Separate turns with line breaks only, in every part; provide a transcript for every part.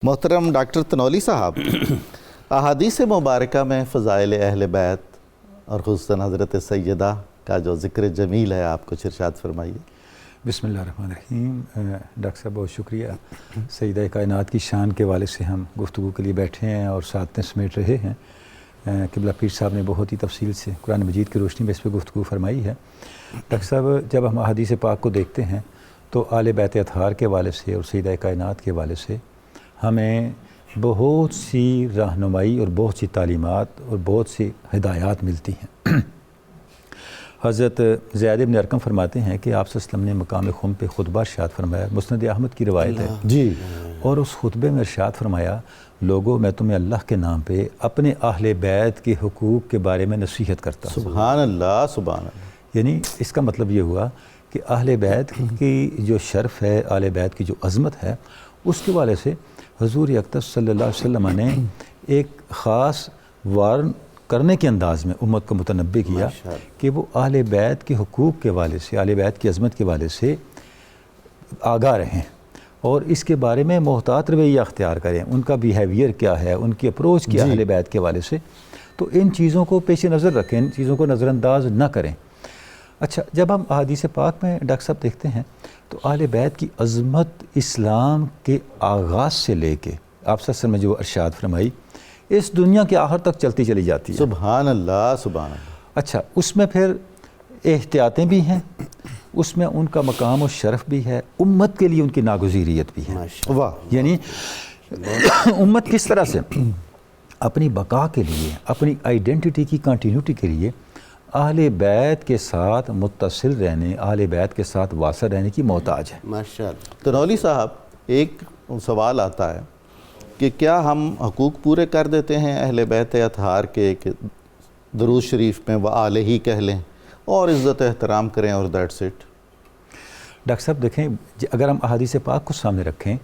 محترم ڈاکٹر تنولی صاحب، احادیث مبارکہ میں فضائل اہل بیت اور خصوصاً حضرت سیدہ کا جو ذکر جمیل ہے، آپ کچھ ارشاد فرمائیے۔
بسم اللہ الرحمن الرحیم۔ ڈاکٹر صاحب بہت شکریہ۔ سیدہ کائنات کی شان کے حوالے سے ہم گفتگو کے لیے بیٹھے ہیں اور ساتھ میں سمیٹ رہے ہیں۔ قبلہ پیر صاحب نے بہت ہی تفصیل سے قرآن مجید کی روشنی میں اس پہ گفتگو فرمائی ہے۔ ڈاکٹر صاحب، جب ہم احادیث پاک کو دیکھتے ہیں تو اہل بیت اطہار کے حوالے سے اور سیدہ کائنات کے حوالے سے ہمیں بہت سی رہنمائی اور بہت سی تعلیمات اور بہت سی ہدایات ملتی ہیں۔ حضرت زید بن ارقم فرماتے ہیں کہ آپ صلی اللہ علیہ وسلم نے مقام خم پہ خطبہ ارشاد فرمایا، مسند احمد کی روایت ہے
جی،
اور اس خطبے میں ارشاد فرمایا، لوگوں میں تمہیں اللہ کے نام پہ اپنے اہل بیت کے حقوق کے بارے میں نصیحت کرتا ہوں۔
سبحان اللہ، سبحان اللہ۔
یعنی اس کا مطلب یہ ہوا کہ اہل بیت کی جو شرف ہے، اہل بیت کی جو عظمت ہے، اس کے حوالے سے حضور اقدس صلی اللہ علیہ وسلم نے ایک خاص وارن کرنے کے انداز میں امت کو متنبہ کیا کہ وہ اہل بیت کے حقوق کے حوالے سے، اہل بیت کی عظمت کے حوالے سے آگاہ رہیں اور اس کے بارے میں محتاط رویہ اختیار کریں۔ ان کا بیہیویئر کیا ہے، ان کی اپروچ کیا ہے اہل بیت کے حوالے سے، تو ان چیزوں کو پیش نظر رکھیں، ان چیزوں کو نظر انداز نہ کریں۔ اچھا، جب ہم احادیث پاک میں ڈاکٹر صاحب دیکھتے ہیں تو اہل بیت کی عظمت اسلام کے آغاز سے لے کے آپ صلی اللہ علیہ وسلم نے جو ارشاد فرمائی، اس دنیا کے آخر تک چلتی چلی جاتی ہے۔
سبحان اللہ، سبحان اللہ۔
اچھا، اس میں پھر احتیاطیں بھی ہیں، اس میں ان کا مقام و شرف بھی ہے، امت کے لیے ان کی ناگزیریت بھی ہے۔
واہ،
یعنی امت کس طرح سے اپنی بقا کے لیے، اپنی آئیڈینٹی کی کنٹینیوٹی کے لیے اہل بیت کے ساتھ متصل رہنے، اہل بیت کے ساتھ واصل رہنے کی محتاج ہے۔
ماشاءاللہ۔ تنولی صاحب، ایک سوال آتا ہے کہ کیا ہم حقوق پورے کر دیتے ہیں اہل بیت اطہار کے کہ درود شریف میں وآلہ کہہ لیں اور عزت احترام کریں اور دیٹس اٹ؟
ڈاکٹر صاحب دیکھیں، اگر ہم احادیث پاک کو سامنے رکھیں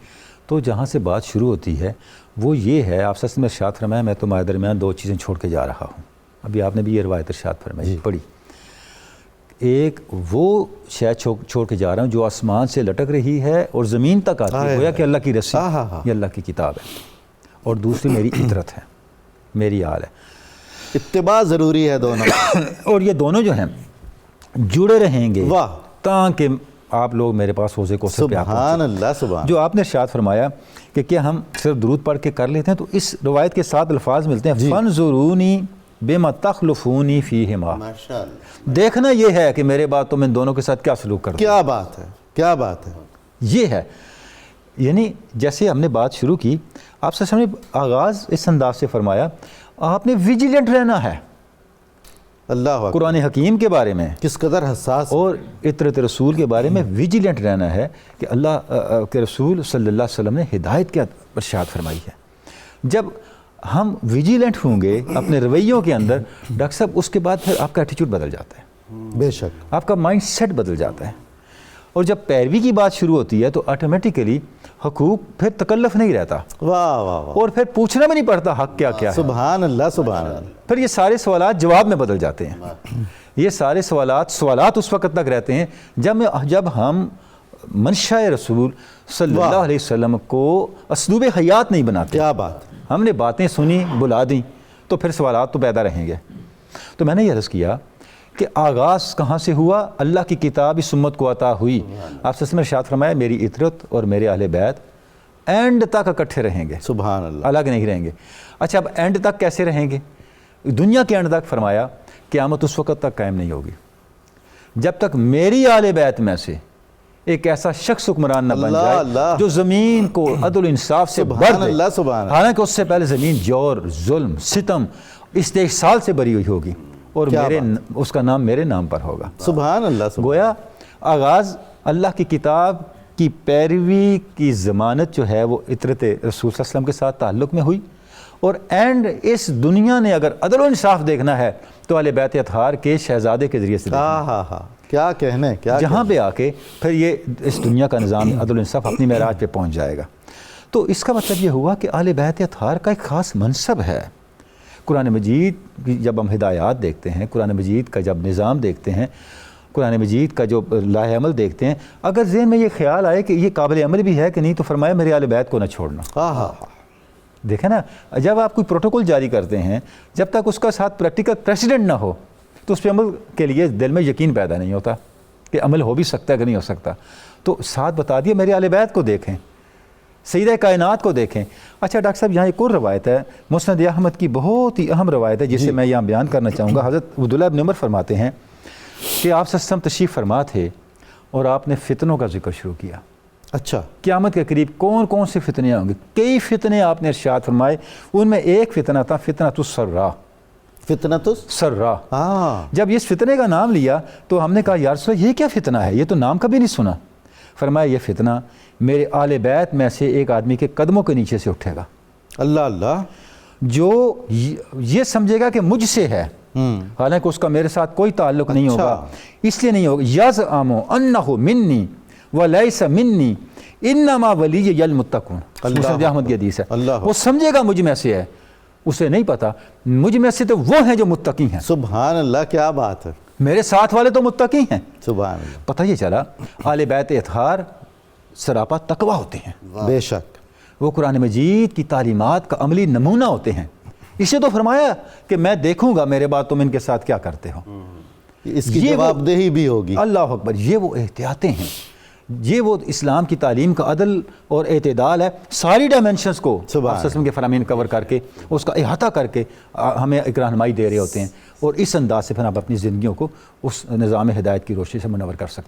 تو جہاں سے بات شروع ہوتی ہے وہ یہ ہے، آپ صلی اللہ علیہ وسلم نے ارشاد فرمایا، میں تمہارے درمیان دو چیزیں چھوڑ کے جا رہا ہوں۔ ابھی آپ نے بھی یہ روایت ارشاد فرمائی، پڑھی۔ ایک وہ شے چھوڑ کے جا رہا ہوں جو آسمان سے لٹک رہی ہے اور زمین تک آتی ہے، گویا کہ اللہ کی رسی، یہ اللہ کی کتاب ہے، اور دوسری میری اطرت ہے، میری آل ہے۔
اتباع ضروری ہے دونوں،
اور یہ دونوں جو ہیں جڑے رہیں گے
واہ،
تاکہ آپ لوگ میرے پاس حوض کوثر پہ آ پہنچیں۔
سبحان اللہ، سبحان۔
جو آپ نے ارشاد فرمایا کہ کیا ہم صرف درود پڑھ کے کر لیتے ہیں، تو اس روایت کے ساتھ الفاظ ملتے ہیں، فَانْظُرُونِي بِمَا تَخْلُفُونِي فِيهِمَا۔
ماشاءاللہ،
دیکھنا یہ ہے کہ میرے بعد تم ان دونوں کے ساتھ کیا سلوک کرتے ہیں۔
کیا بات ہے، کیا بات ہے۔
یہ ہے، یعنی جیسے ہم نے بات شروع کی، آپ سے نے آغاز اس انداز سے فرمایا، آپ نے ویجیلنٹ رہنا ہے
اللہ اکبر،
قرآن حکیم کے بارے میں
کس قدر حساس
اور اطرت رسول کے بارے میں ویجیلنٹ رہنا ہے کہ اللہ کے رسول صلی اللہ علیہ وسلم نے ہدایت کیا ارشاد فرمائی ہے۔ جب ہم ویجیلنٹ ہوں گے اپنے رویوں کے اندر، ڈاکٹر صاحب، اس کے بعد پھر آپ کا ایٹیچیوڈ بدل جاتا ہے،
بے شک،
آپ کا مائنڈ سیٹ بدل جاتا ہے، اور جب پیروی کی بات شروع ہوتی ہے تو آٹومیٹیکلی حقوق پھر تکلف نہیں رہتا،
واہ واہ واہ،
اور پھر پوچھنا بھی نہیں پڑتا حق کیا کیا ہے۔
سبحان اللہ، سبحان اللہ۔
پھر یہ سارے سوالات جواب میں بدل جاتے ہیں۔ یہ سارے سوالات اس وقت تک رہتے ہیں جب ہم منشاء رسول صلی اللہ علیہ وسلم کو اسلوب حیات نہیں بناتے۔
کیا بات،
ہم نے باتیں سنی، بلا دیں، تو پھر سوالات تو پیدا رہیں گے۔ تو میں نے یہ عرض کیا کہ آغاز کہاں سے ہوا؟ اللہ کی کتاب اس امت کو عطا ہوئی۔ آپ سے ارشاد فرمایا، میری اطرت اور میرے اہل بیت اینڈ تک اکٹھے رہیں گے،
سبحان اللہ،
الگ نہیں رہیں گے۔ اچھا، اب اینڈ تک کیسے رہیں گے؟ دنیا کے اینڈ تک فرمایا قیامت اس وقت تک قائم نہیں ہوگی جب تک میری اہل بیت میں سے ایک ایسا شخص حکمران نہ بن جائے جو زمین کو عدل و انصاف سے بھر
سبحان
دے،
اللہ، سبحان اللہ۔
حالانکہ اس سے پہلے زمین جور، ظلم، ستم، استحصال سے بری ہوئی ہوگی، اور اس کا نام میرے نام پر ہوگا۔
سبحان اللہ، سبحان۔
گویا آغاز اللہ کی کتاب کی پیروی کی ضمانت جو ہے وہ اطرت رسول صلی اللہ علیہ وسلم کے ساتھ تعلق میں ہوئی، اور اینڈ اس دنیا نے اگر عدل و انصاف دیکھنا ہے تو اہل بیت اطہار کے شہزادے کے ذریعے سے دیکھنا ہے،
کیا کہنے، کیا
جہاں پہ آ کے پھر یہ اس دنیا کا نظام عدل و انصاف اپنی معراج پہ پہنچ جائے گا۔ تو اس کا مطلب یہ ہوا کہ اہل بیت اطہار کا ایک خاص منصب ہے۔ قرآن مجید کی جب ہم ہدایات دیکھتے ہیں، قرآن مجید کا جب نظام دیکھتے ہیں، قرآن مجید کا جو لاہ عمل دیکھتے ہیں، اگر ذہن میں یہ خیال آئے کہ یہ قابل عمل بھی ہے کہ نہیں، تو فرمایا میرے اہل بیت کو نہ چھوڑنا۔ دیکھیں نا، جب آپ کوئی پروٹوکول جاری کرتے ہیں، جب تک اس کا ساتھ پریکٹیکل پریسیڈنٹ نہ ہو تو اس پہ عمل کے لیے دل میں یقین پیدا نہیں ہوتا کہ عمل ہو بھی سکتا ہے کہ نہیں ہو سکتا۔ تو ساتھ بتا دیا میرے اہل بیت کو دیکھیں، سیدہ کائنات کو دیکھیں۔ اچھا ڈاکٹر صاحب، یہاں ایک اور روایت ہے، مسند احمد کی بہت ہی اہم روایت ہے جسے میں یہاں بیان کرنا چاہوں گا۔ حضرت عبداللہ ابن عمر فرماتے ہیں کہ آپ صلی اللہ علیہ وسلم تشریف فرما تھے اور آپ نے فتنوں کا ذکر شروع کیا۔
اچھا،
قیامت کے قریب کون کون سے فتنے ہوں گے، کئی فتنے آپ نے ارشاد فرمائے، ان میں ایک فتنہ تھا فتنۃ السرا۔
فتنۃ
سرا،
ہاں،
جب اس فتنے کا نام لیا تو ہم نے کہا یا رسول اللہ یہ کیا فتنہ ہے، یہ تو نام کبھی نہیں سنا۔ فرمایا یہ فتنہ میرے آل بیت میں سے ایک آدمی کے قدموں کے نیچے سے اٹھے گا،
اللہ اللہ،
جو یہ سمجھے گا کہ مجھ سے ہے، حالانکہ اس کا میرے ساتھ کوئی تعلق نہیں ہوگا، اس لیے نہیں ہوگا۔ یزعم انہ منی ولیس منی انما ولی المتقون، مسند احمد کی حدیث ہے۔ وہ سمجھے گا مجھ میں سے ہے، اسے نہیں پتا مجھ میں سے تو وہ ہیں جو متقی ہیں۔
سبحان اللہ، کیا بات ہے،
میرے ساتھ والے تو متقی ہیں۔
سبحان اللہ،
پتہ یہ چلا آل بیت اطہار سراپا تقویٰ ہوتے ہیں،
بے شک،
وہ قرآن مجید کی تعلیمات کا عملی نمونہ ہوتے ہیں۔ اسے تو فرمایا کہ میں دیکھوں گا میرے بعد تم ان کے ساتھ کیا کرتے ہو،
اس کی جواب دہی بھی ہوگی۔
اللہ اکبر، یہ وہ احتیاطیں ہیں، یہ وہ اسلام کی تعلیم کا عدل اور اعتدال ہے، ساری ڈائمنشنز کو وسلم کے فرامین کور کر کے اس کا احاطہ کر کے ہمیں ایک رہنمائی دے رہے ہوتے ہیں، اور اس انداز سے پھر آپ اپنی زندگیوں کو اس نظام ہدایت کی روشنی سے منور کر سکتے ہیں۔